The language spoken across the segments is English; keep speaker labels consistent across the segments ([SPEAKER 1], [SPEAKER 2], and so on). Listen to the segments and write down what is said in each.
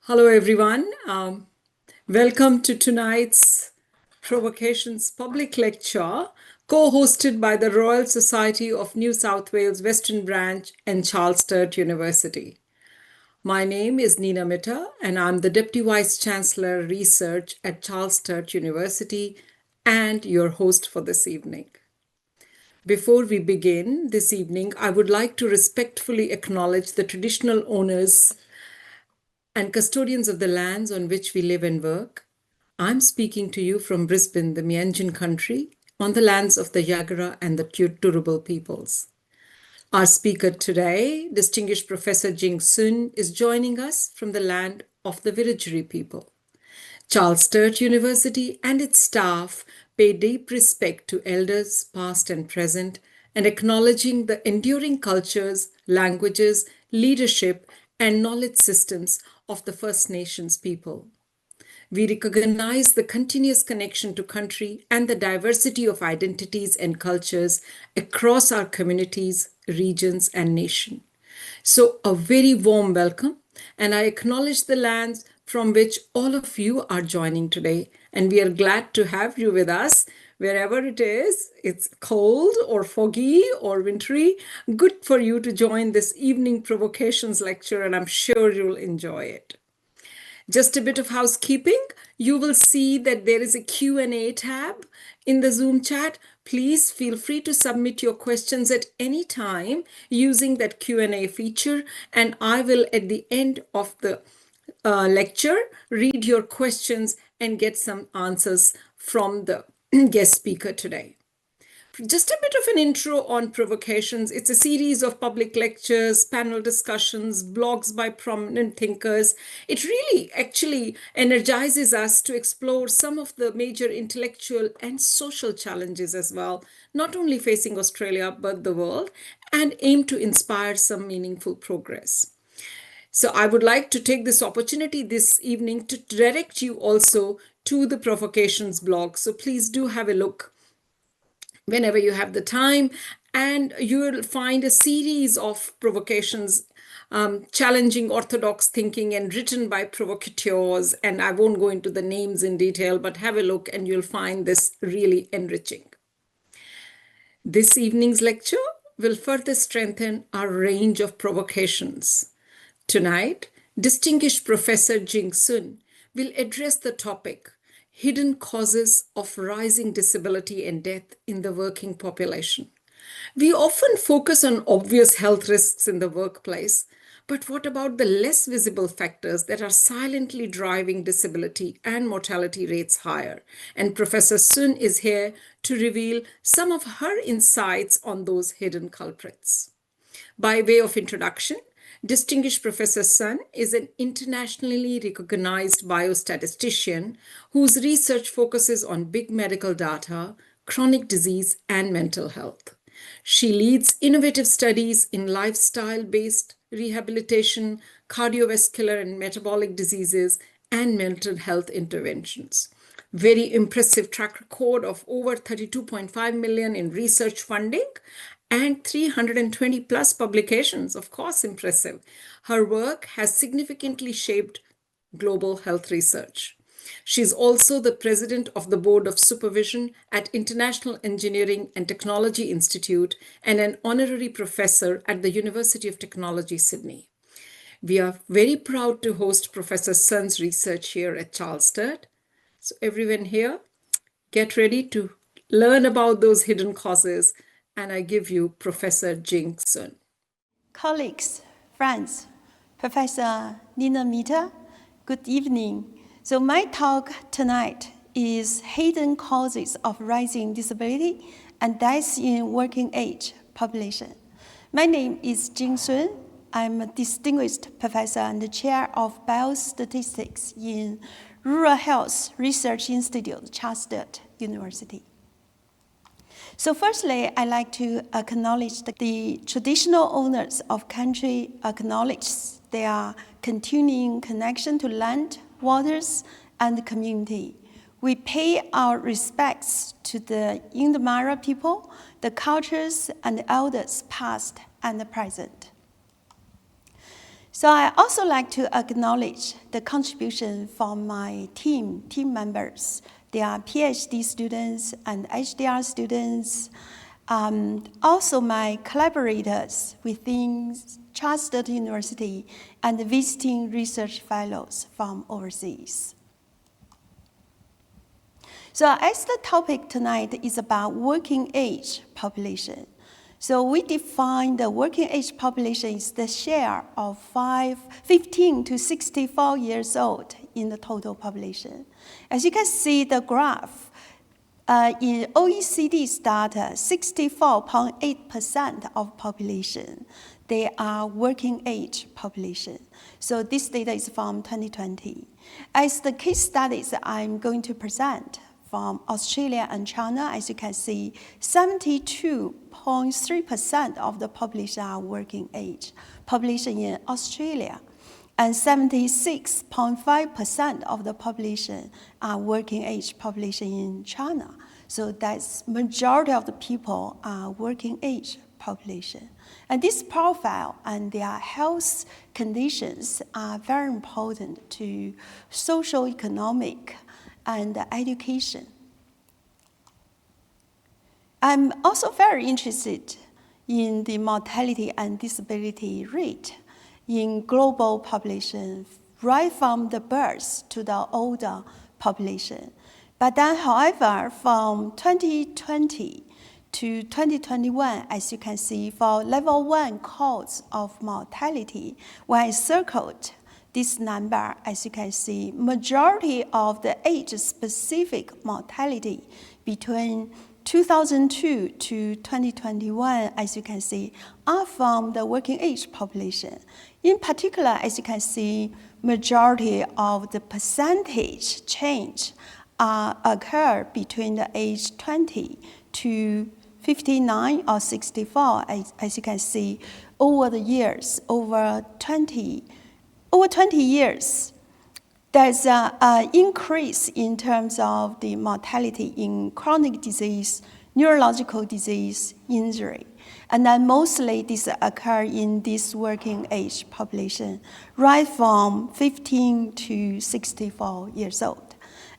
[SPEAKER 1] Hello, everyone. Welcome to tonight's Provocations Public Lecture, co-hosted by the Royal Society of New South Wales Western Branch and Charles Sturt University. My name is Neena, and I'm the Deputy Vice-Chancellor Research at Charles Sturt University and your host for this evening. Before we begin this evening, I would like to respectfully acknowledge the traditional owners and custodians of the lands on which we live and work. I'm speaking to you from Brisbane, the Meanjin country, on the lands of the Yagara and the Turrbal peoples. Our speaker today, distinguished Professor Jing is joining us from the land of the Wiradjuri people. Charles Sturt University and its staff pay deep respect to elders past and present and acknowledging the enduring cultures, languages, leadership, and knowledge systems of the First Nations people. We recognize the continuous connection to country and the diversity of identities and cultures across our communities, regions, and nation. So a very warm welcome, and I acknowledge the lands from which all of you are joining today, and we are glad to have you with us wherever it is. It's cold or foggy or wintry. Good for you to join this evening Provocations lecture, and I'm sure you'll enjoy it. Just a bit of housekeeping. You will see that there is a Q&A tab in the Zoom chat. Please feel free to submit your questions at any time using that Q&A feature, and I will, at the end of the lecture, read your questions and get some answers from the guest speaker today. Just a bit of an intro on Provocations. It's a series of public lectures, panel discussions, blogs by prominent thinkers. It really actually energizes us to explore some of the major intellectual and social challenges as well, not only facing Australia, but the world, and aim to inspire some meaningful progress. So I would like to take this opportunity this evening to direct you also to the Provocations blog. So please do have a look whenever you have the time, and you will find a series of provocations challenging orthodox thinking and written by provocateurs. And I won't go into the names in detail, but have a look and you'll find this really enriching. This evening's lecture will further strengthen our range of provocations. Tonight, distinguished Professor Jing will address the topic, hidden causes of rising disability and death in the working population. We often focus on obvious health risks in the workplace, but what about the less visible factors that are silently driving disability and mortality rates higher? And Professor Sun is here to reveal some of her insights on those hidden culprits. By way of introduction, distinguished Professor Sun is an internationally recognized biostatistician whose research focuses on big medical data, chronic disease, and mental health. She leads innovative studies in lifestyle-based rehabilitation, cardiovascular and metabolic diseases, and mental health interventions. Very impressive track record of over 32.5 million in research funding and 320 plus publications, of course, impressive. Her work has significantly shaped global health research. She's also the president of the Board of Supervision at International Engineering and Technology Institute and an honorary professor at the University of Technology, Sydney. We are very proud to host Professor Sun's research here at Charles Sturt. So everyone here, get ready to learn about those hidden causes, and I give you Professor Jing Sun.
[SPEAKER 2] Colleagues, friends, Professor Neena, good evening. So my talk tonight is Hidden Causes of Rising Disability and Death in Working Age Population. My name is Jing Sun. I'm a distinguished professor and the chair of Biostatistics in Rural Health Research Institute, Charles Sturt University. So firstly, I'd like to acknowledge the traditional owners of country, acknowledge their continuing connection to land, waters, and community. We pay our respects to the Indamara people, the cultures and elders past and present. So I also like to acknowledge the contribution from my team members. They are PhD students and HDR students. Also my collaborators within Charles Sturt University and visiting research fellows from overseas. So as the topic tonight is about working age population. So we define the working age population is the share of 15 to 64 years old in the total population. As you can see the graph, in OECD's data, 64.8% of population, they are working age population. So this data is from 2020. As the case studies I'm going to present from Australia and China, as you can see, 72.3% of the population are working age population in Australia, and 76.5% of the population are working age population in China. So that's majority of the people are working age population. And this profile and their health conditions are very important to social, economic, and education. I'm also very interested in the mortality and disability rate in global population, right from the birth to the older population. But then, however, from 2020 to 2021, as you can see, for level 1 cause of mortality, when I circled this number, as you can see, majority of the age-specific mortality between 2002 to 2021, as you can see, are from the working age population. In particular, as you can see, majority of the percentage change occur between the age 20 to 59 or 64, as you can see, over the years, over 20 years, there's an increase in terms of the mortality in chronic disease, neurological disease, injury. And then mostly this occur in this working age population, right from 15 to 64 years old.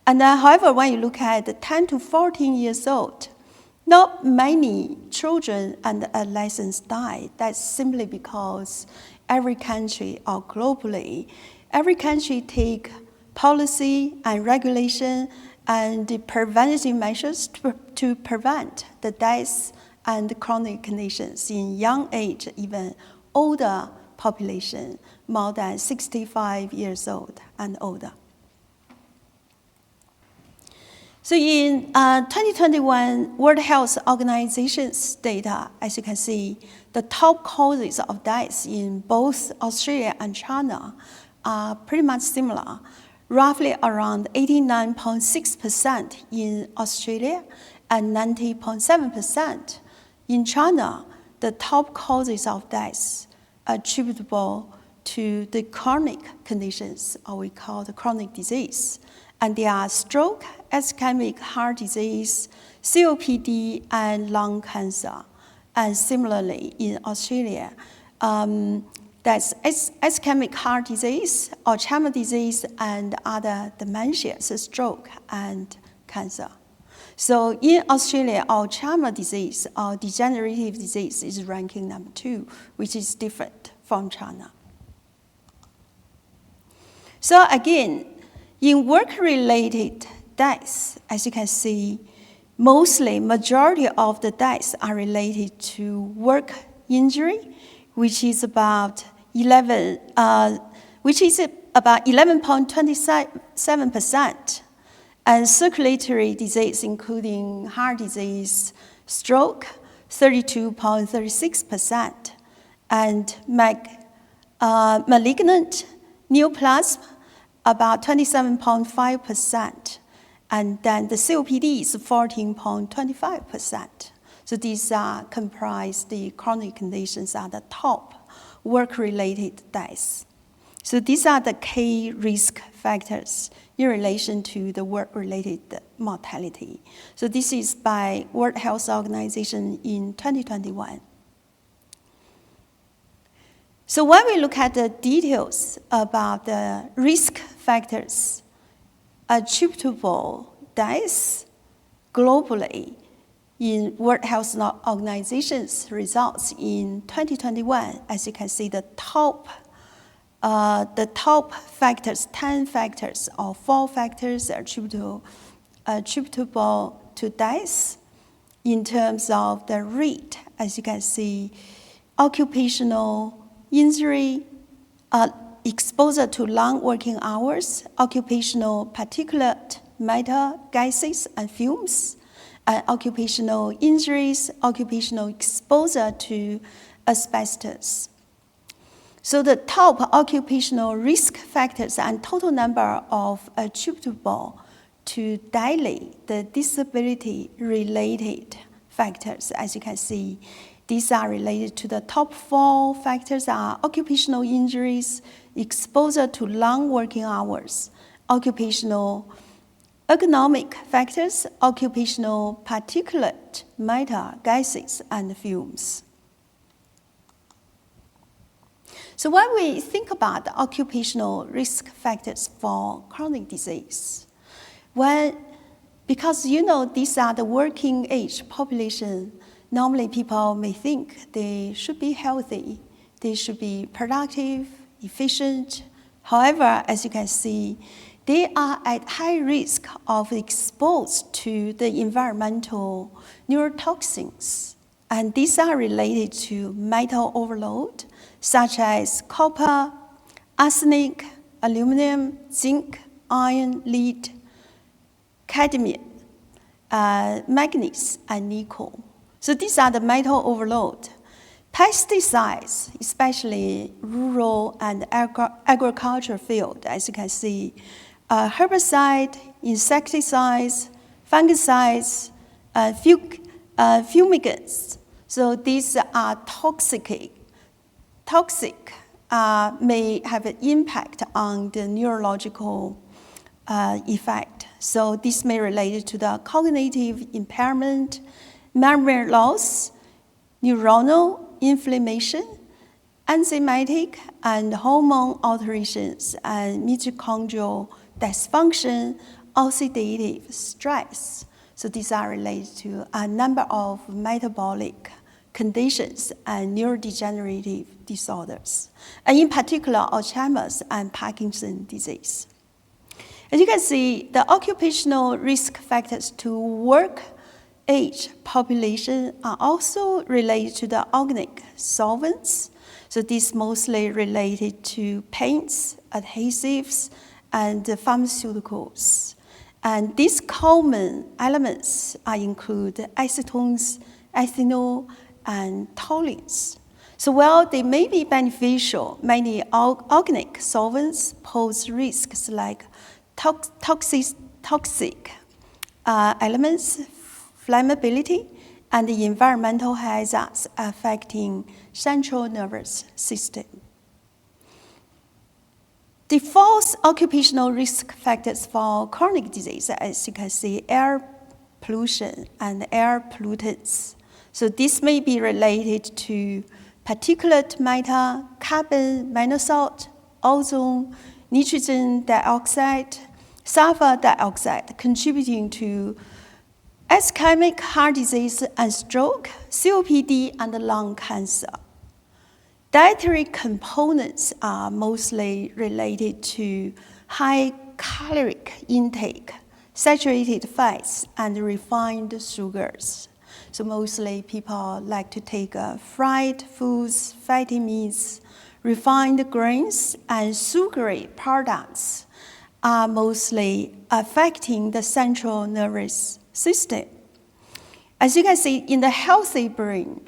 [SPEAKER 2] And then, however, when you look at the 10 to 14 years old, not many children and adolescents die. That's simply because every country or globally, every country take policy and regulation and the preventative measures to prevent the deaths and chronic conditions in young age, even older population, more than 65 years old and older. So in 2021 World Health Organization's data, as you can see, the top causes of deaths in both Australia and China are pretty much similar, roughly around 89.6% in Australia and 90.7% in China. The top causes of deaths attributable to the chronic conditions, or we call the chronic disease. And they are stroke, ischemic heart disease, COPD, and lung cancer. And similarly, in Australia, that's ischemic heart disease, Alzheimer's disease, and other dementias, stroke and cancer. So in Australia, Alzheimer's disease or degenerative disease is ranking number 2, which is different from China. So again, in work-related deaths, as you can see, mostly majority of the deaths are related to work injury, which is about 11.27%, and circulatory disease, including heart disease, stroke, 32.36%, and malignant neoplasm, about 27.5%, and then the COPD is 14.25%. So these comprise the chronic conditions are the top work-related deaths. So these are the key risk factors in relation to the work-related mortality. So this is by World Health Organization in 2021. So when we look at the details about the risk factors attributable deaths globally in World Health Organization's results in 2021, as you can see, the top factors, 10 factors or 4 factors attributable to deaths in terms of the rate, as you can see, occupational injury, exposure to long working hours, occupational particulate matter gases and fumes, occupational injuries, occupational exposure to asbestos. So the top occupational risk factors and total number of attributable to DALY, the disability-related factors, as you can see, these are related to the top 4 factors are occupational injuries, exposure to long working hours, occupational ergonomic factors, occupational particulate matter gases, and fumes. So when we think about the occupational risk factors for chronic disease, because these are the working age population, normally people may think they should be healthy, they should be productive, efficient. However, as you can see, they are at high risk of exposed to the environmental neurotoxins. And these are related to metal overload, such as copper, arsenic, aluminum, zinc, iron, lead, cadmium, manganese, and nickel. So these are the metal overload. Pesticides, especially rural and agriculture field, as you can see, herbicide, insecticides, fungicides, fumigants. So these are toxic, may have an impact on the neurological effect. So this may relate to the cognitive impairment, memory loss, neuronal inflammation, enzymatic and hormone alterations, and mitochondrial dysfunction, oxidative stress. So these are related to a number of metabolic conditions and neurodegenerative disorders, and in particular, Alzheimer's and Parkinson's disease. As you can see, the occupational risk factors to work age population are also related to the organic solvents. So these mostly related to paints, adhesives, and pharmaceuticals. And these common elements include acetones, ethanol, and toluenes. So while they may be beneficial, many organic solvents pose risks like toxic elements, flammability, and the environmental hazards affecting central nervous system. The false occupational risk factors for chronic disease, as you can see, air pollution and air pollutants. So this may be related to particulate matter, carbon monoxide, ozone, nitrogen dioxide, sulfur dioxide, contributing to ischaemic heart disease and stroke, COPD, and lung cancer. Dietary components are mostly related to high caloric intake, saturated fats, and refined sugars. So mostly people like to take fried foods, fatty meats, refined grains, and sugary products are mostly affecting the central nervous system. As you can see, in the healthy brain,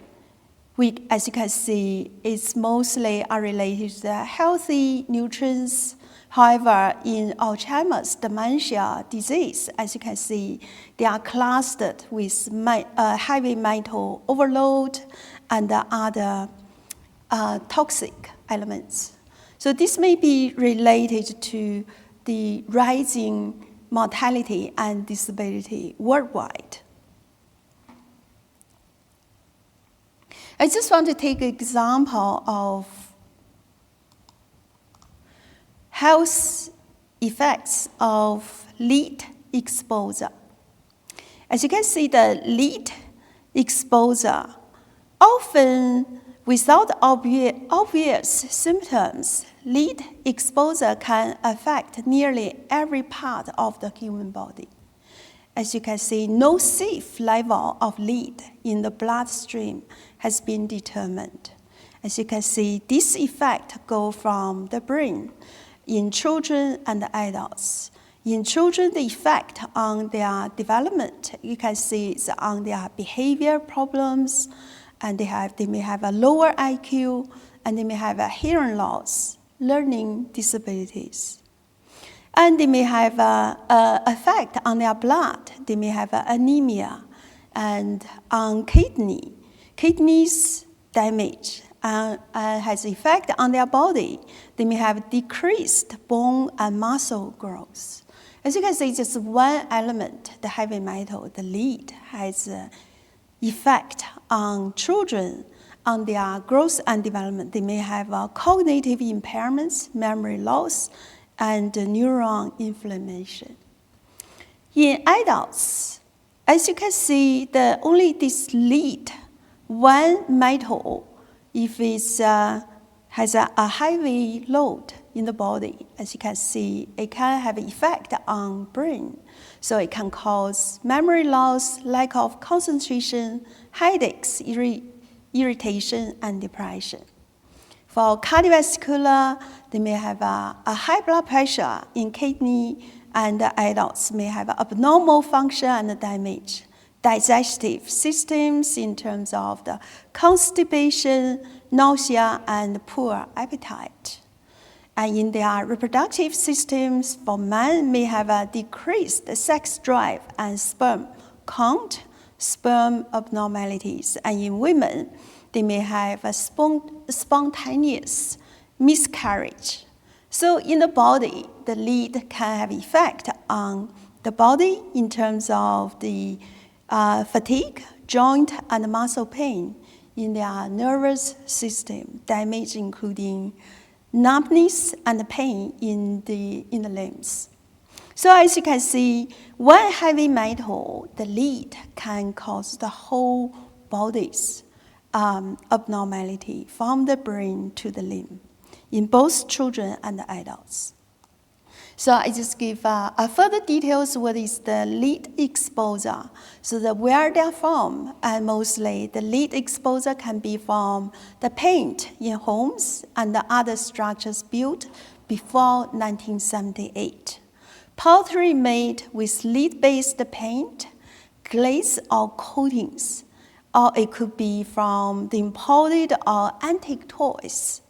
[SPEAKER 2] as you can see, it's mostly related to the healthy nutrients. However, in Alzheimer's dementia disease, as you can see, they are clustered with heavy metal overload and other toxic elements. So this may be related to the rising mortality and disability worldwide. I just want to take an example of health effects of lead exposure. As you can see, the lead exposure, often without obvious symptoms, lead exposure can affect nearly every part of the human body. As you can see, no safe level of lead in the bloodstream has been determined. As you can see, this effect goes from the brain in children and adults. In children, the effect on their development, you can see it's on their behavior problems, and they may have a lower IQ, and they may have a hearing loss, learning disabilities. And they may have an effect on their blood. They may have anemia, and on kidneys damage, has effect on their body. They may have decreased bone and muscle growth. As you can see, just one element, the heavy metal, the lead, has effect on children, on their growth and development. They may have cognitive impairments, memory loss, and neuron inflammation. In adults, as you can see, only this lead, one metal, if it has a heavy load in the body, as you can see, it can have an effect on brain. So it can cause memory loss, lack of concentration, headaches, irritation, and depression. For cardiovascular, they may have a high blood pressure in kidney, and adults may have abnormal function and damage. Digestive systems in terms of the constipation, nausea, and poor appetite. And in their reproductive systems, for men may have a decreased sex drive and sperm count, sperm abnormalities. And in women, they may have a spontaneous miscarriage. So in the body, the lead can have effect on the body in terms of the fatigue, joint and muscle pain, in their nervous system, damage including numbness and pain in the limbs. So as you can see, one heavy metal, the lead, can cause the whole body's abnormality from the brain to the limb in both children and adults. So I just give further details what is the lead exposure. So where they're from, and mostly the lead exposure can be from the paint in homes and the other structures built before 1978. Pottery made with lead-based paint, glaze or coatings, or it could be from the imported or antique toys.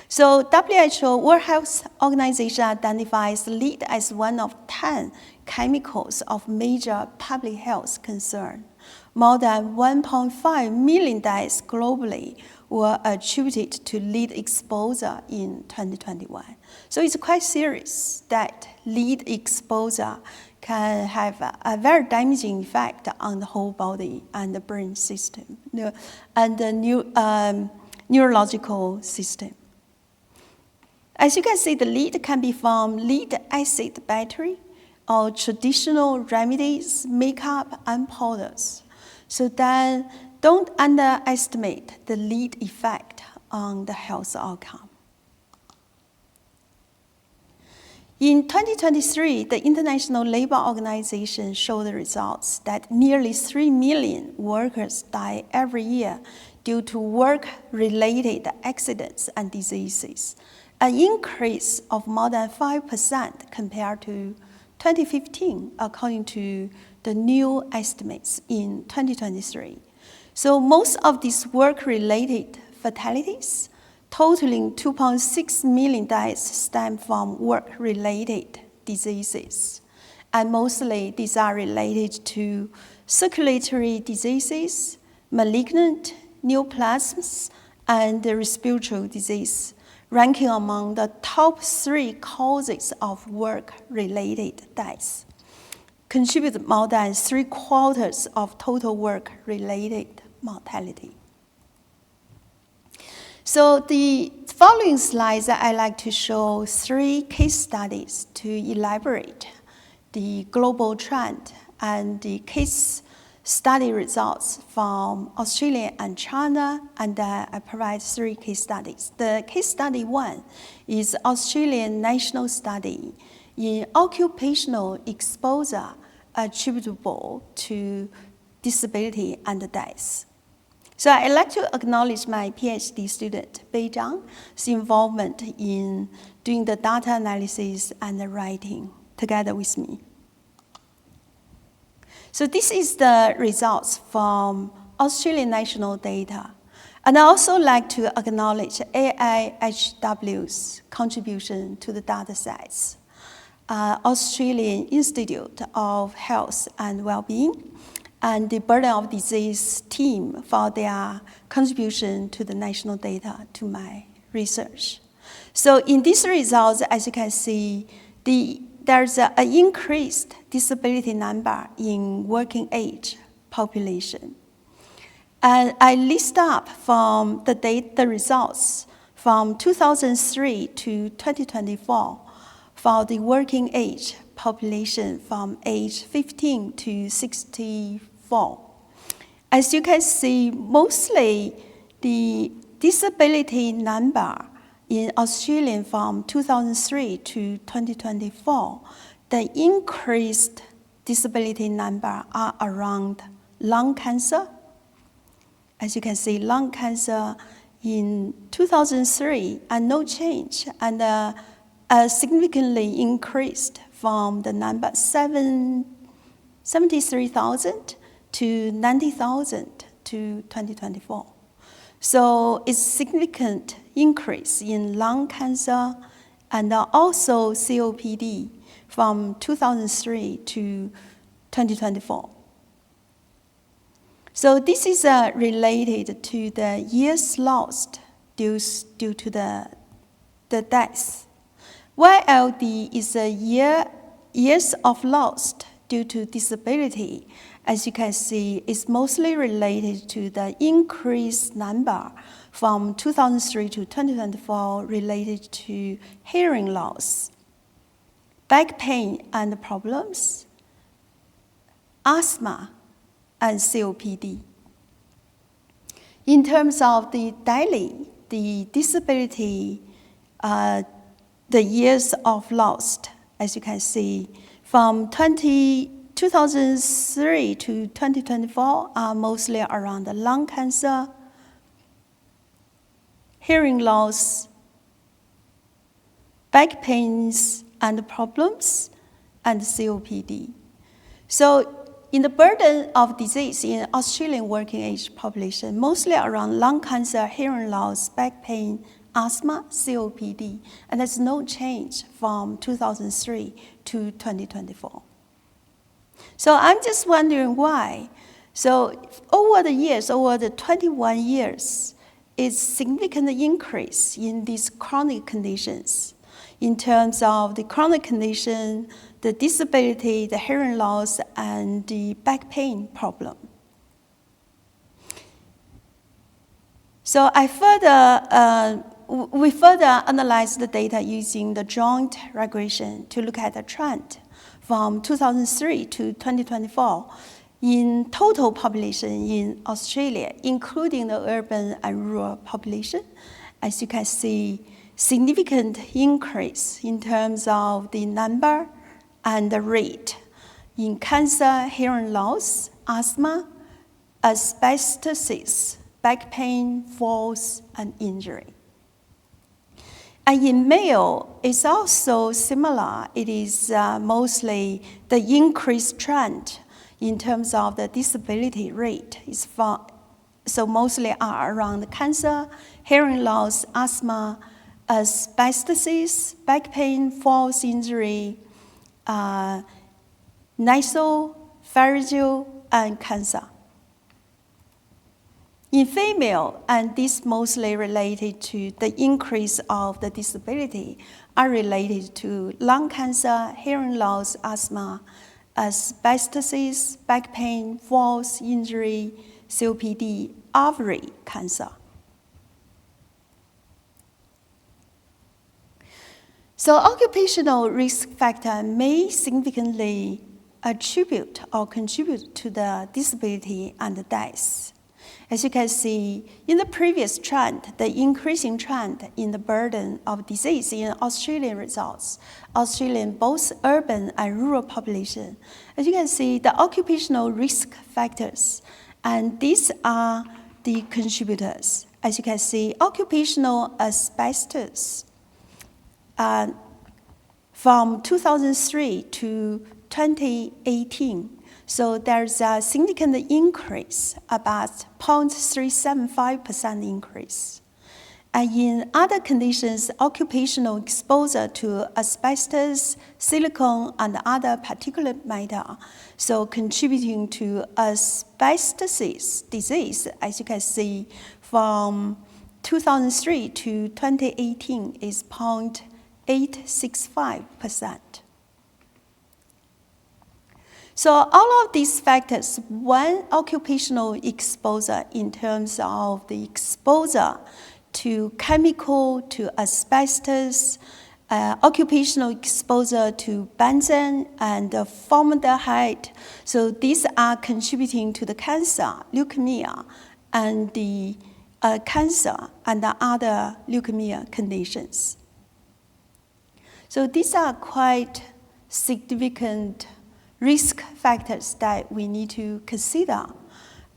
[SPEAKER 2] So WHO, World Health Organization, identifies lead as one of 10 chemicals of major public health concern. More than 1.5 million deaths globally were attributed to lead exposure in 2021. So it's quite serious that lead exposure can have a very damaging effect on the whole body and the brain system and the neurological system. As you can see, the lead can be from lead acid battery or traditional remedies, makeup, and powders. So then don't underestimate the lead effect on the health outcome. In 2023, the International Labour Organization showed the results that nearly 3 million workers die every year due to work-related accidents and diseases, an increase of more than 5% compared to 2015, according to the new estimates in 2023. So most of these work-related fatalities, totaling 2.6 million deaths, stem from work-related diseases. And mostly these are related to circulatory diseases, malignant neoplasms, and respiratory disease, ranking among the top 3 causes of work-related deaths, contribute more than 3/4 of total work-related mortality. So following slides, I'd like to show 3 case studies to elaborate the global trend and the case study results from Australia and China, and I provide 3 case studies. The case study 1 is Australian national study in occupational exposure attributable to disability and death. So I'd like to acknowledge my PhD student, Bei Zhang's involvement in doing the data analysis and the writing together with me. So this is the results from Australian national data. And I also like to acknowledge AIHW's contribution to the data sets, Australian Institute of Health and Wellbeing, and the Burden of Disease team for their contribution to the national data to my research. So in these results, as you can see, there's an increased disability number in working age population. And I list up from the results from 2003 to 2024 for the working age population from age 15 to 64. As you can see, mostly the disability number in Australia from 2003 to 2024, the increased disability number are around lung cancer. As you can see, lung cancer in 2003 and no change, and significantly increased from the number 73,000 to 90,000 to 2024. So it's significant increase in lung cancer and also COPD from 2003 to 2024. So this is related to the years lost due to the death. YLD is a years of lost due to disability. As you can see, is mostly related to the increased number from 2003 to 2024 related to hearing loss, back pain and problems, asthma, and COPD. In terms of the DALY, the disability, the years of lost, as you can see, from 2003 to 2024 are mostly around the lung cancer, hearing loss, back pains and problems, and COPD. So in the burden of disease in Australian working age population, mostly around lung cancer, hearing loss, back pain, asthma, COPD, and there's no change from 2003 to 2024. So I'm just wondering why. So over the years, over the 21 years, it's significant increase in these chronic conditions. In terms of the chronic condition, the disability, the hearing loss, and the back pain problem. So we further analyzed the data using the joint regression to look at the trend from 2003 to 2024 in total population in Australia, including the urban and rural population. As you can see, significant increase in terms of the number and the rate in cancer, hearing loss, asthma, asbestosis, back pain, falls, and injury. And in male, it's also similar. It is mostly the increased trend in terms of the disability rate. So mostly are around cancer, hearing loss, asthma, asbestosis, back pain, falls, injury, nasopharyngeal, and cancer. In female, and this mostly related to the increase of the disability, are related to lung cancer, hearing loss, asthma, asbestosis, back pain, falls, injury, COPD, ovary cancer. So occupational risk factor may significantly attribute or contribute to the disability and the death. As you can see, in the previous trend, the increasing trend in the burden of disease in Australian results, Australian both urban and rural population. As you can see, the occupational risk factors, and these are the contributors. As you can see, occupational asbestos from 2003 to 2018. So there's a significant increase, about 0.375% increase. And in other conditions, occupational exposure to asbestos, silicon, and other particulate matter, so contributing to asbestosis disease, as you can see, from 2003 to 2018 is 0.865%. So all of these factors, one occupational exposure in terms of the exposure to chemical, to asbestos, occupational exposure to benzene and formaldehyde. So these are contributing to the cancer, leukemia, and the cancer and the other leukemia conditions. So these are quite significant risk factors that we need to consider,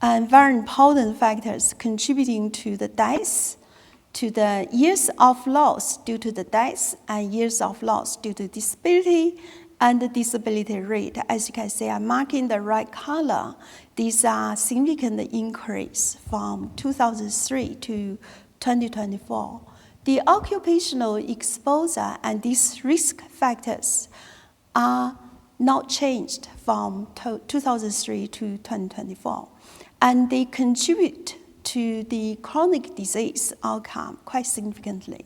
[SPEAKER 2] and very important factors contributing to the deaths, to the years of loss due to the deaths, and years of loss due to disability, and the disability rate. As you can see, I'm marking the right color. These are significant increase from 2003 to 2024. The occupational exposure and these risk factors are not changed from 2003 to 2024. And they contribute to the chronic disease outcome quite significantly.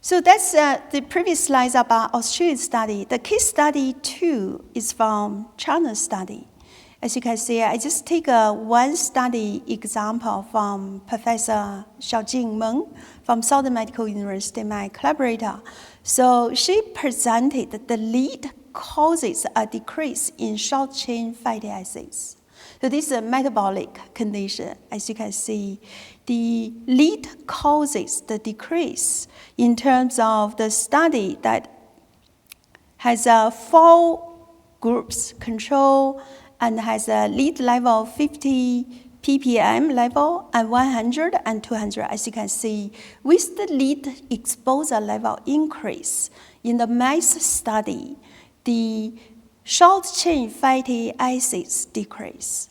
[SPEAKER 2] So that's the previous slides about Australian study. The case study 2 is from China study. As you can see, I just take one study example from Professor Jing from Southern Medical University, my collaborator. So she presented that the lead causes a decrease in short-chain fatty acids. So this is a metabolic condition. As you can see, the lead causes the decrease in terms of the study that has 4 groups, control, and has a lead level 50 ppm level and 100 and 200. As you can see, with the lead exposure level increase in the mice study, the short-chain fatty acids decrease.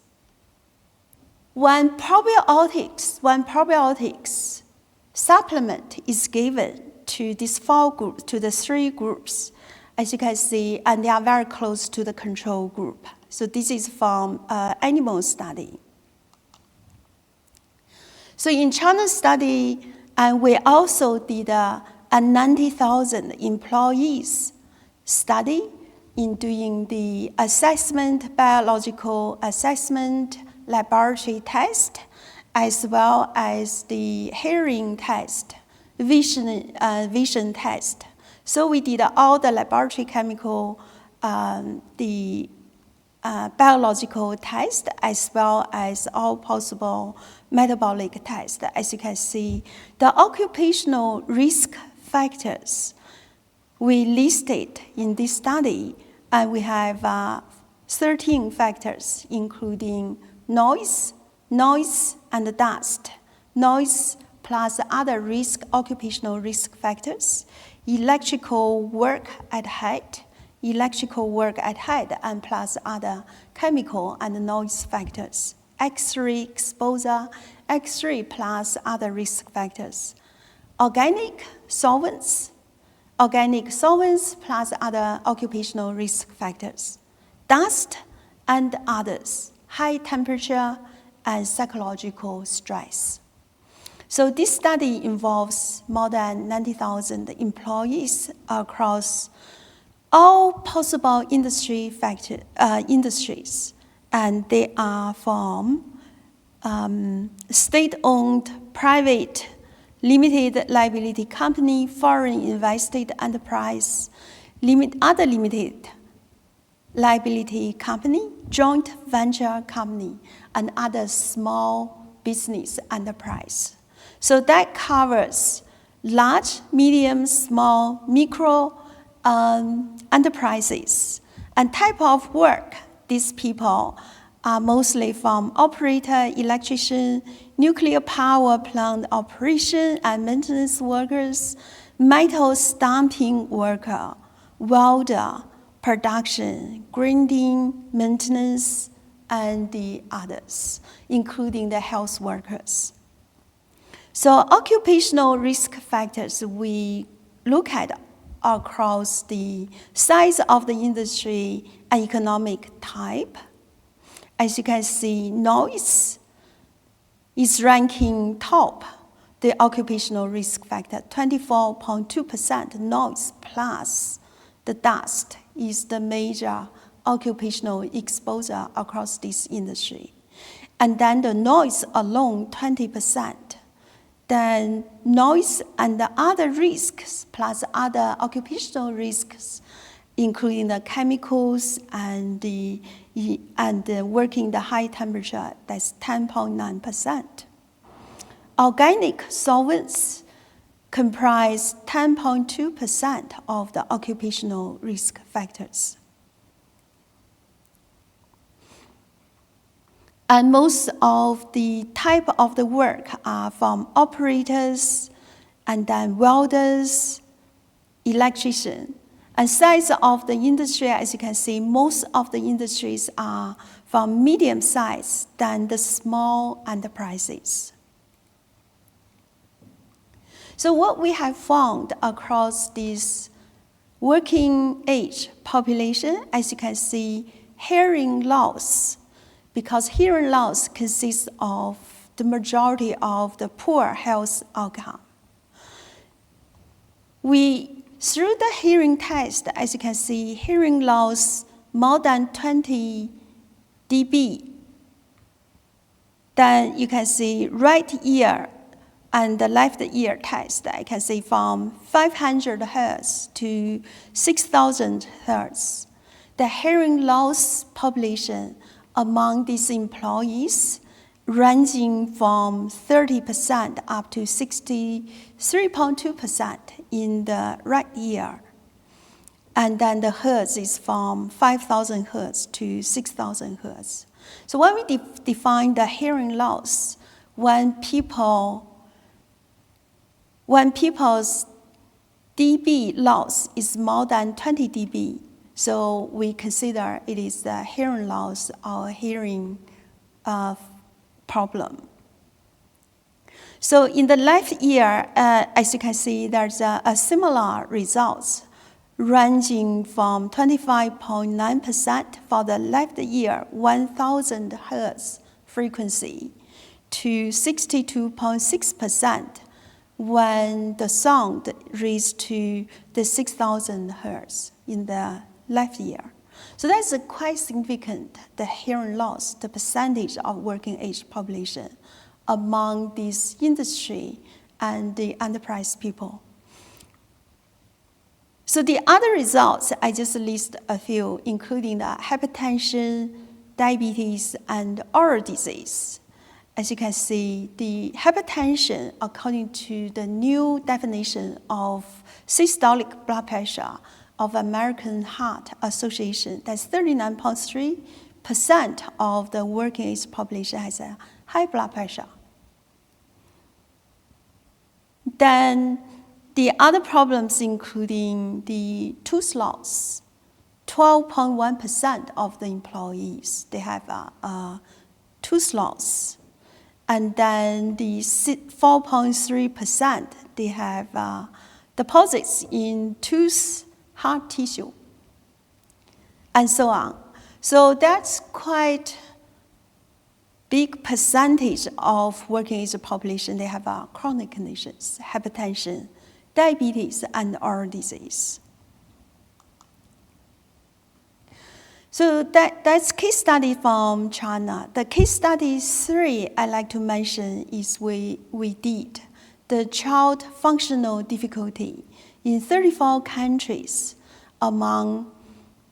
[SPEAKER 2] When probiotics supplement is given to these 4 groups, to the 3 groups, as you can see, and they are very close to the control group. So this is from animal study. So in China study, and we also did a 90,000 employees study in doing the assessment, biological assessment, laboratory test, as well as the hearing test, vision test. So we did all the laboratory chemical, the biological test, as well as all possible metabolic tests. As you can see, the occupational risk factors we listed in this study, and we have 13 factors, including noise, and dust, noise plus other occupational risk factors, electrical work at height, and plus other chemical and noise factors, X-ray exposure, X-ray plus other risk factors, organic solvents plus other occupational risk factors, dust and others, high temperature and psychological stress. So this study involves more than 90,000 employees across all possible industries, and they are from state-owned, private, limited liability company, foreign invested enterprise, other limited liability company, joint venture company, and other small business enterprise. So that covers large, medium, small, micro enterprises. And type of work, these people are mostly from operator, electrician, nuclear power plant operation and maintenance workers, metal stamping worker, welder, production, grinding, maintenance, and the others, including the health workers. So occupational risk factors we look at across the size of the industry and economic type. As you can see, noise is ranking top, the occupational risk factor, 24.2%. Noise plus the dust is the major occupational exposure across this industry. And then the noise alone, 20%. Then noise and the other risks, plus other occupational risks, including the chemicals and the working the high temperature, that's 10.9%. Organic solvents comprise 10.2% of the occupational risk factors. And most of the type of the work are from operators, and then welders, electricians. And size of the industry, as you can see, most of the industries are from medium size than the small enterprises. So what we have found across this working age population, as you can see, hearing loss, because hearing loss consists of the majority of the poor health outcome. Through the hearing test, as you can see, hearing loss more than 20 dB. Then you can see right ear and the left ear test, I can see from 500 Hertz to 6,000 Hertz. The hearing loss population among these employees ranging from 30% up to 63.2% in the right ear. And then the Hertz is from 5,000 Hertz to 6,000 Hertz. So when we define the hearing loss, when people's dB loss is more than 20 dB, so we consider it is the hearing loss or hearing problem. So in the left ear, as you can see, there's a similar results ranging from 25.9% for the left ear, 1,000 Hertz frequency, to 62.6% when the sound reaches to the 6,000 Hertz in the left ear. So that's quite significant, the hearing loss, the percentage of working age population among this industry and the enterprise people. So the other results, I just list a few, including the hypertension, diabetes, and oral disease. As you can see, the hypertension, according to the new definition of systolic blood pressure of American Heart Association, that's 39.3% of the working age population has a high blood pressure. Then the other problems including the tooth loss. 12.1% of the employees, they have a tooth loss. And then the 4.3%, they have deposits in tooth hard tissue, and so on. So that's quite big percentage of working age population. They have chronic conditions, hypertension, diabetes, and oral disease. So that's case study from China. The case study 3 I'd like to mention is we did the child functional difficulty in 34 countries among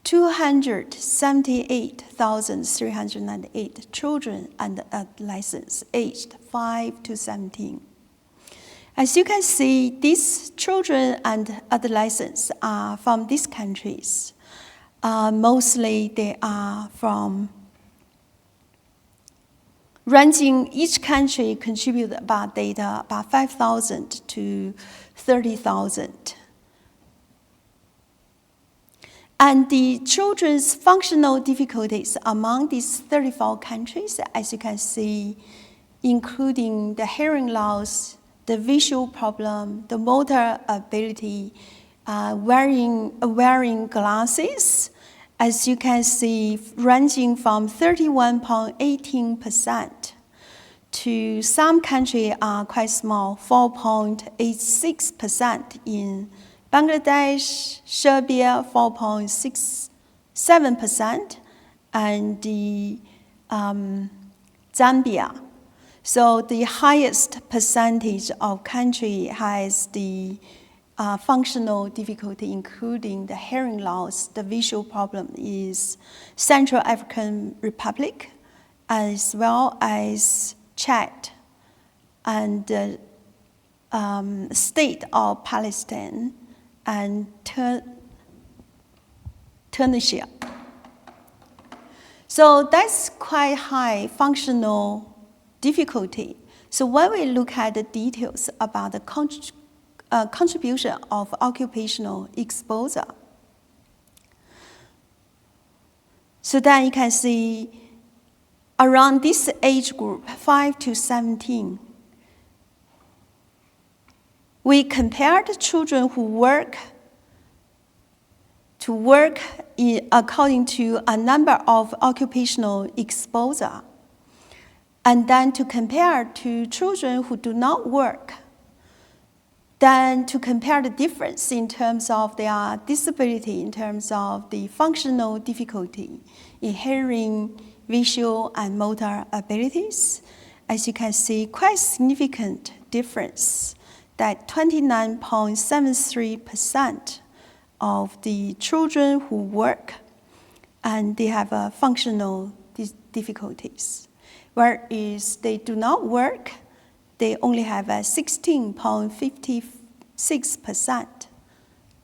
[SPEAKER 2] 278,398 children and adolescents aged 5 to 17. As you can see, these children and adolescents are from these countries. Mostly they are from ranging, each country contribute about data about 5,000 to 30,000. And the children's functional difficulties among these 34 countries, as you can see, including the hearing loss, the visual problem, the motor ability, wearing glasses, as you can see, ranging from 31.18% to some countries are quite small, 4.86% in Bangladesh, Serbia, 4.67%, and the Zambia. So the highest percentage of country has the functional difficulty, including the hearing loss, the visual problem, is Central African Republic, as well as Chad and the state of Palestine and Tunisia. So that's quite high functional difficulty. So when we look at the details about the contribution of occupational exposure, so then you can see around this age group, 5 to 17, we compared children who work according to a number of occupational exposure, and then to compare to children who do not work, then to compare the difference in terms of their disability, in terms of the functional difficulty in hearing, visual, and motor abilities. As you can see, quite significant difference, that 29.73% of the children who work and they have functional difficulties, whereas they do not work, they only have 16.56%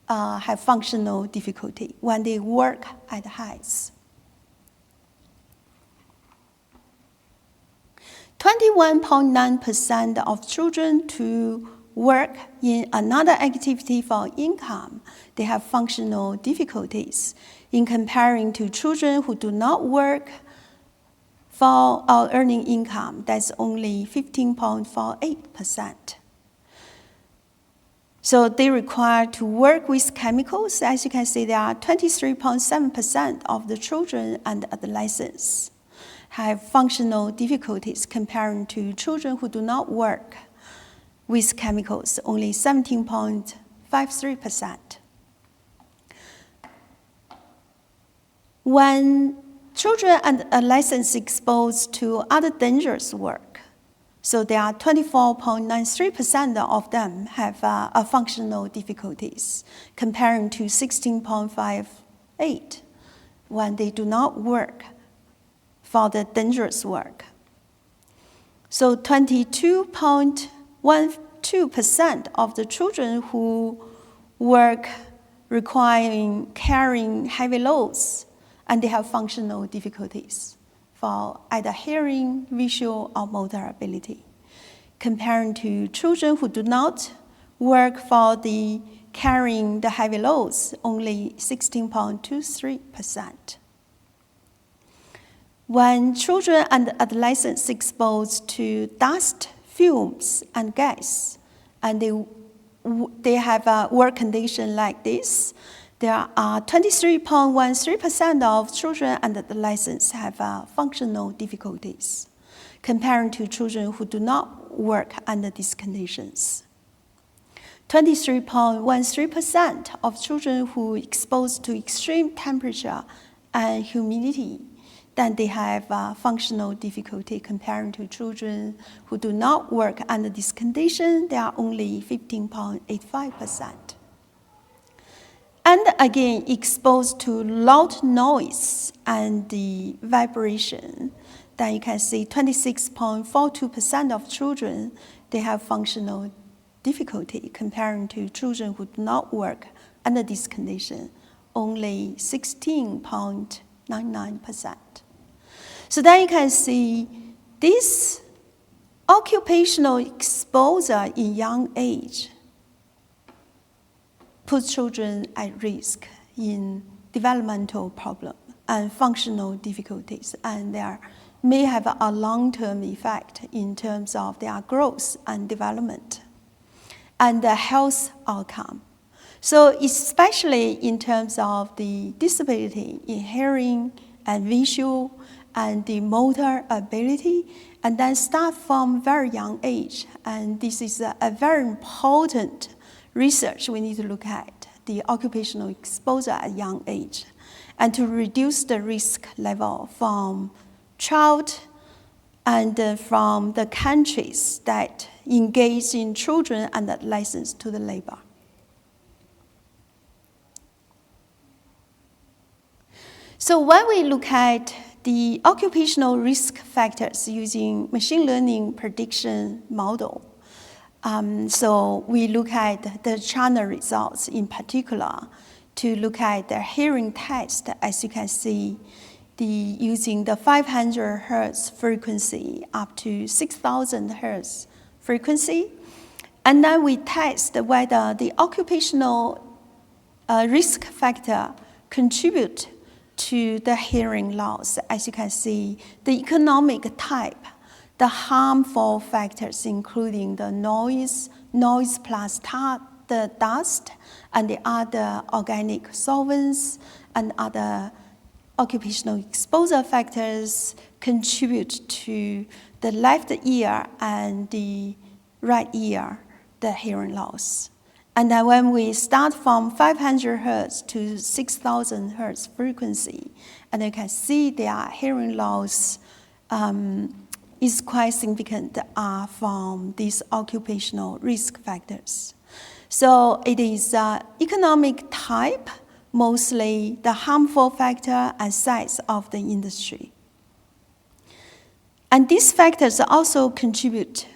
[SPEAKER 2] have functional difficulty when they work at heights. 21.9% of children to work in another activity for income, they have functional difficulties in comparing to children who do not work for earning income. That's only 15.48%. So they require to work with chemicals. As you can see, there are 23.7% of the children and adolescents have functional difficulties comparing to children who do not work with chemicals, only 17.53%. When children and adolescents exposed to other dangerous work, so there are 24.93% of them have functional difficulties, comparing to 16.58% when they do not work for the dangerous work. So 22.12% of the children who work requiring carrying heavy loads, and they have functional difficulties for either hearing, visual, or motor ability, comparing to children who do not work for the carrying the heavy loads, only 16.23%. When children and adolescents exposed to dust, fumes, and gas, and they have a work condition like this, there are 23.13% of children and adolescents have functional difficulties, comparing to children who do not work under these conditions. 23.13% of children who exposed to extreme temperature and humidity, then they have functional difficulty comparing to children who do not work under this condition. They are only 15.85%. And again, exposed to loud noise and the vibration, then you can see 26.42% of children, they have functional difficulty comparing to children who do not work under this condition, only 16.99%. So then you can see this occupational exposure in young age puts children at risk in developmental problems and functional difficulties, and they may have a long-term effect in terms of their growth and development and the health outcome. So especially in terms of the disability in hearing and visual and the motor ability, and then start from very young age. And this is a very important research we need to look at, the occupational exposure at young age, and to reduce the risk level from child and from the countries that engage in children and adolescents to the labor. So when we look at the occupational risk factors using machine learning prediction model, so we look at the China results in particular to look at the hearing test. As you can see, using the 500 hertz frequency up to 6,000 hertz frequency. And then we test whether the occupational risk factor contribute to the hearing loss. As you can see, the economic type, the harmful factors including the noise plus the dust, and the other organic solvents and other occupational exposure factors contribute to the left ear and the right ear, the hearing loss. And then when we start from 500 hertz to 6,000 hertz frequency, and you can see their hearing loss is quite significant from these occupational risk factors. So it is economic type, mostly the harmful factor and size of the industry. And these factors also contribute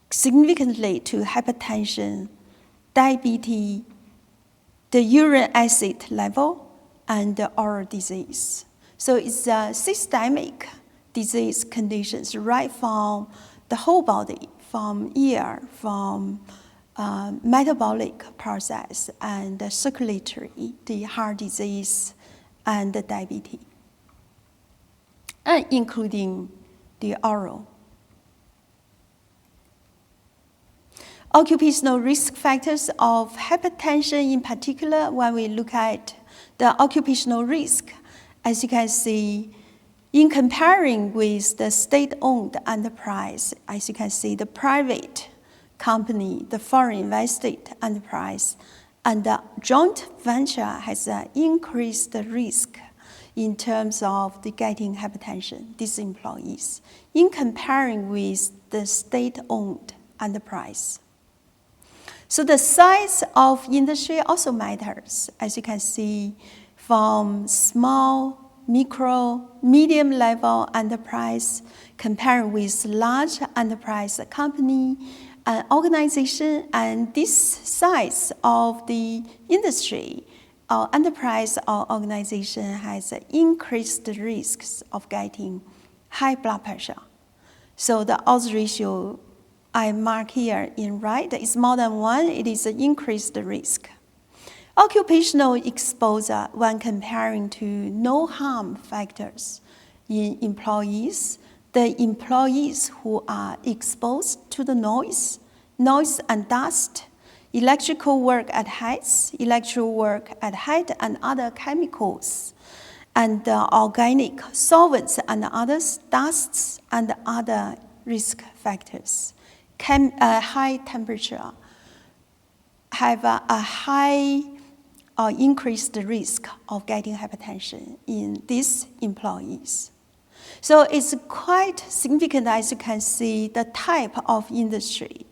[SPEAKER 2] significantly to hypertension, diabetes, the uric acid level, and the oral disease. So it's a systemic disease conditions right from the whole body, from ear, from metabolic process, and the circulatory, the heart disease, and the diabetes, and including the oral. Occupational risk factors of hypertension in particular, when we look at the occupational risk, as you can see, in comparing with the state-owned enterprise, as you can see, the private company, the foreign invested enterprise, and the joint venture has increased the risk in terms of the getting hypertension, these employees, in comparing with the state-owned enterprise. So the size of industry also matters, as you can see, from small, micro, medium level enterprise comparing with large enterprise company and organization, and this size of the industry or enterprise or organization has increased the risks of getting high blood pressure. So the odds ratio I mark here in red is more than 1, it is an increased risk. Occupational exposure when comparing to no harm factors in employees, the employees who are exposed to the noise and dust, electrical work at heights, and other chemicals, and organic solvents and other dusts and other risk factors. High temperature have a high or increase the risk of getting hypertension in these employees. So it's quite significant, as you can see, the type of industry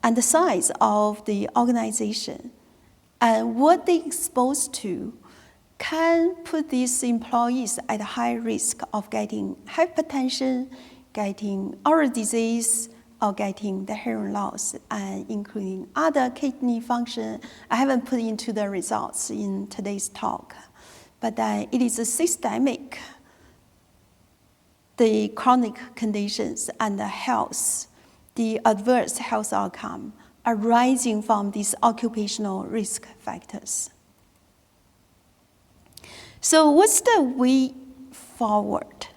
[SPEAKER 2] and the size of the organization and what they exposed to can put these employees at high risk of getting hypertension, getting oral disease, or getting the hearing loss, and including other kidney function. I haven't put into the results in today's talk, but it is a systemic, the chronic conditions and the health, the adverse health outcome arising from these occupational risk factors. So what's the way forward?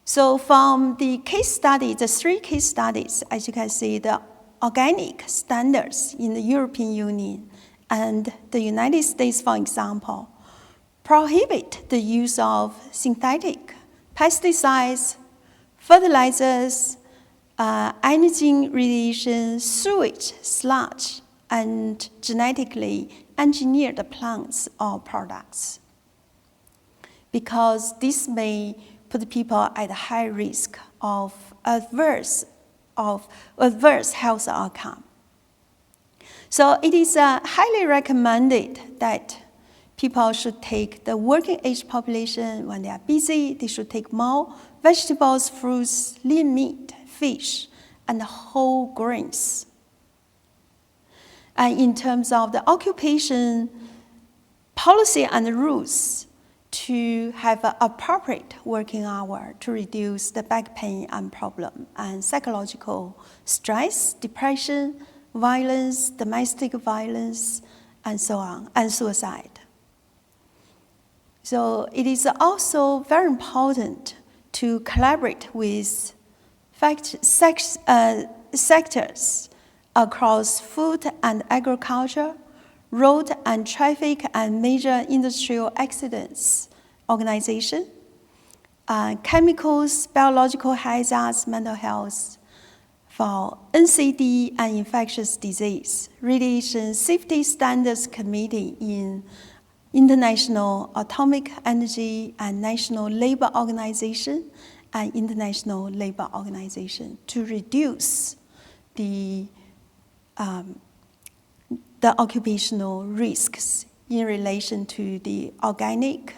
[SPEAKER 2] So from the case study, the 3 case studies, as you can see, the organic standards in the European Union and the United States, for example, prohibit the use of synthetic pesticides, fertilizers, energy radiation, sewage, sludge, and genetically engineered plants or products, because this may put people at high risk of adverse health outcome. So it is highly recommended that people should take the working age population when they are busy. They should take more vegetables, fruits, lean meat, fish, and whole grains. And in terms of the occupation policy and rules, to have an appropriate working hour to reduce the back pain and problem and psychological stress, depression, violence, domestic violence, and so on, and suicide. So it is also very important to collaborate with sectors across food and agriculture, road and traffic and major industrial accidents organization, chemicals, biological hazards, mental health, for NCD and infectious disease, Radiation Safety Standards Committee in International Atomic Energy and National Labor Organization and International Labor Organization to reduce the occupational risks in relation to the organic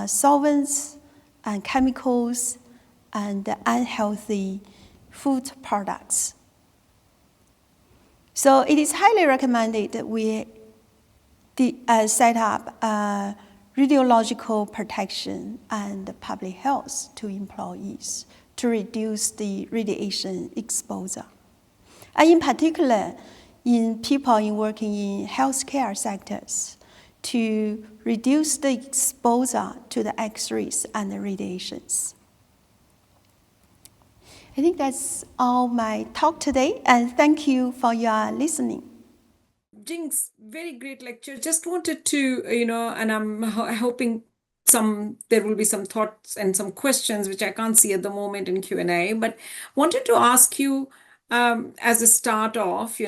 [SPEAKER 2] solvents and chemicals and unhealthy food products. So it is highly recommended that we set up radiological protection and public health to employees to reduce the radiation exposure. And in particular, in people working in healthcare sectors, to reduce the exposure to the X-rays and the radiations. I think that's all my talk today, and thank you for your listening.
[SPEAKER 1] Jing's very great lecture. Just wanted to, and I'm hoping there will be some thoughts and some questions, which I can't see at the moment in Q&A, but wanted to ask you, as a start off,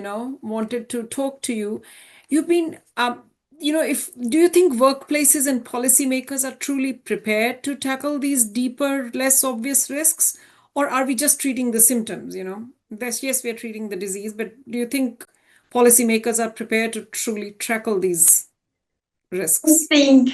[SPEAKER 1] wanted to talk to you. You've been, do you think workplaces and policymakers are truly prepared to tackle these deeper, less obvious risks? Or are we just treating the symptoms, Yes, we are treating the disease, but do you think policymakers are prepared to truly tackle these risks?
[SPEAKER 2] I think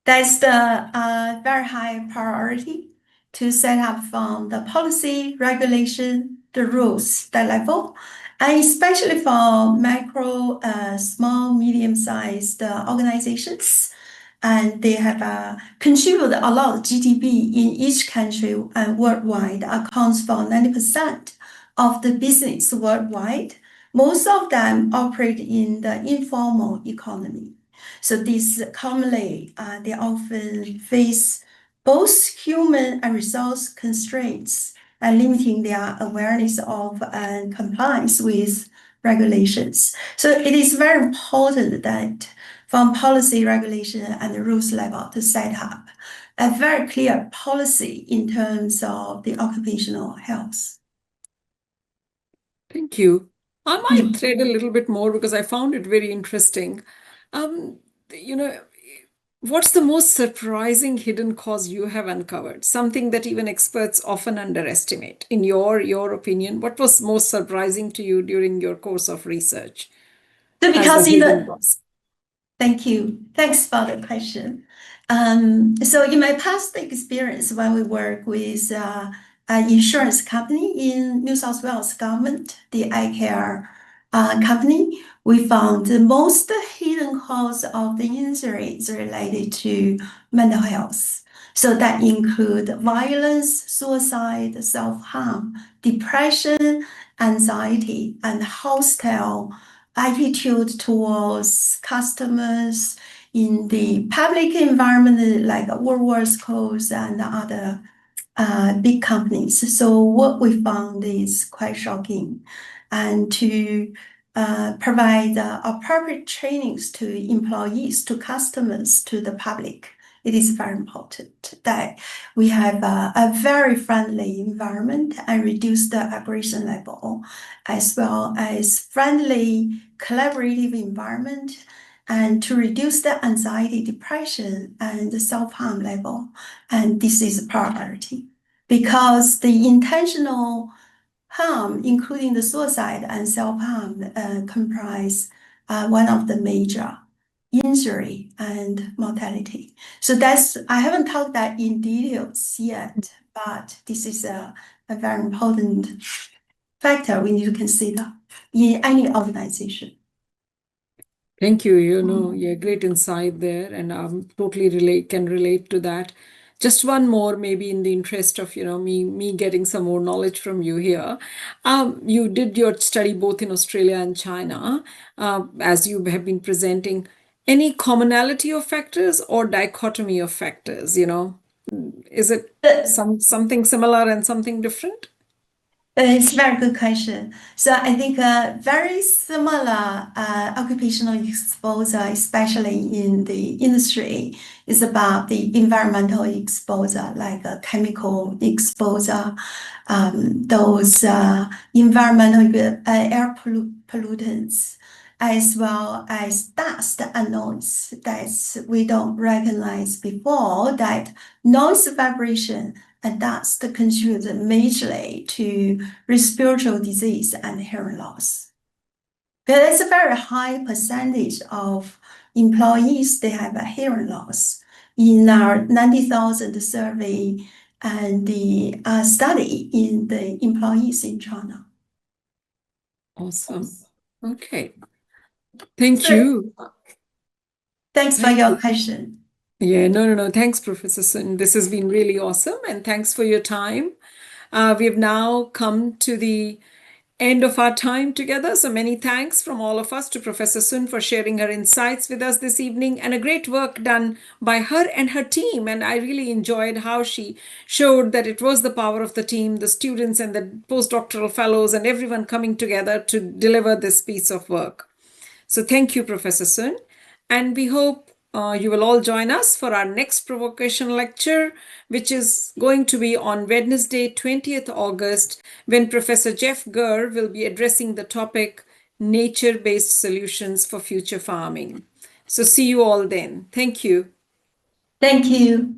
[SPEAKER 2] that's the very high priority to set up from the policy, regulation, the rules, that level, and especially for micro, small, medium-sized organizations. And they have contributed a lot of GDP in each country and worldwide, accounts for 90% of the business worldwide. Most of them operate in the informal economy. So these commonly, they often face both human and resource constraints and limiting their awareness of and compliance with regulations. So it is very important that from policy, regulation, and the rules level to set up a very clear policy in terms of the occupational health.
[SPEAKER 1] Thank you. I might thread a little bit more because I found it very interesting. Um, you know, what's the most surprising hidden cause you have uncovered? Something that even experts often underestimate. In your opinion, what was most surprising to you during your course of research
[SPEAKER 2] So
[SPEAKER 1] as the
[SPEAKER 2] because
[SPEAKER 1] hidden cause?
[SPEAKER 2] thank you. Thanks for the question. So in my past experience, when we work with an insurance company in New South Wales government, the eye care company, we found the most hidden cause of the injury is related to mental health. So that include violence, suicide, self-harm, depression, anxiety, and hostile attitude towards customers in the public environment like Woolworths, Coles, and other big companies. So what we found is quite shocking, and to provide appropriate trainings to employees, to customers, to the public. It is very important that we have a very friendly environment and reduce the aggression level, as well as friendly collaborative environment, and to reduce the anxiety, depression, and the self-harm level. And this is a priority because the intentional harm, including the suicide and self-harm, comprise one of the major injury and mortality. So I haven't talked that in details yet, but this is a very important factor we need to consider in any organization.
[SPEAKER 1] Thank you. Yeah, great insight there, and totally can relate to that. Just one more, maybe in the interest of me getting some more knowledge from you here. You did your study both in Australia and China, as you have been presenting. Any commonality of factors or dichotomy of factors? Is it something similar and something different?
[SPEAKER 2] It's a very good question. So I think very similar occupational exposure, especially in the industry, is about the environmental exposure, like chemical exposure, those environmental air pollutants, as well as dust and noise that we don't recognize before, that noise, vibration, and dust contribute majorly to respiratory disease and hearing loss. But it's a very high percentage of employees, they have a hearing loss. In our 90,000 survey and the study in the employees in China.
[SPEAKER 1] Awesome. Okay. Thank you.
[SPEAKER 2] Thanks for your question.
[SPEAKER 1] Yeah, no. Thanks, Professor Sun. This has been really awesome, and thanks for your time. We have now come to the end of our time together. So many thanks from all of us to Professor Sun for sharing her insights with us this evening, and a great work done by her and her team. And I really enjoyed how she showed that it was the power of the team, the students and the postdoctoral fellows and everyone coming together to deliver this piece of work. So thank you, Professor Sun. And we hope you will all join us for our next provocation lecture, which is going to be on Wednesday, 20th August, when Professor Jeff Gurr will be addressing the topic nature-based solutions for future farming. So see you all then. Thank you.
[SPEAKER 2] Thank you.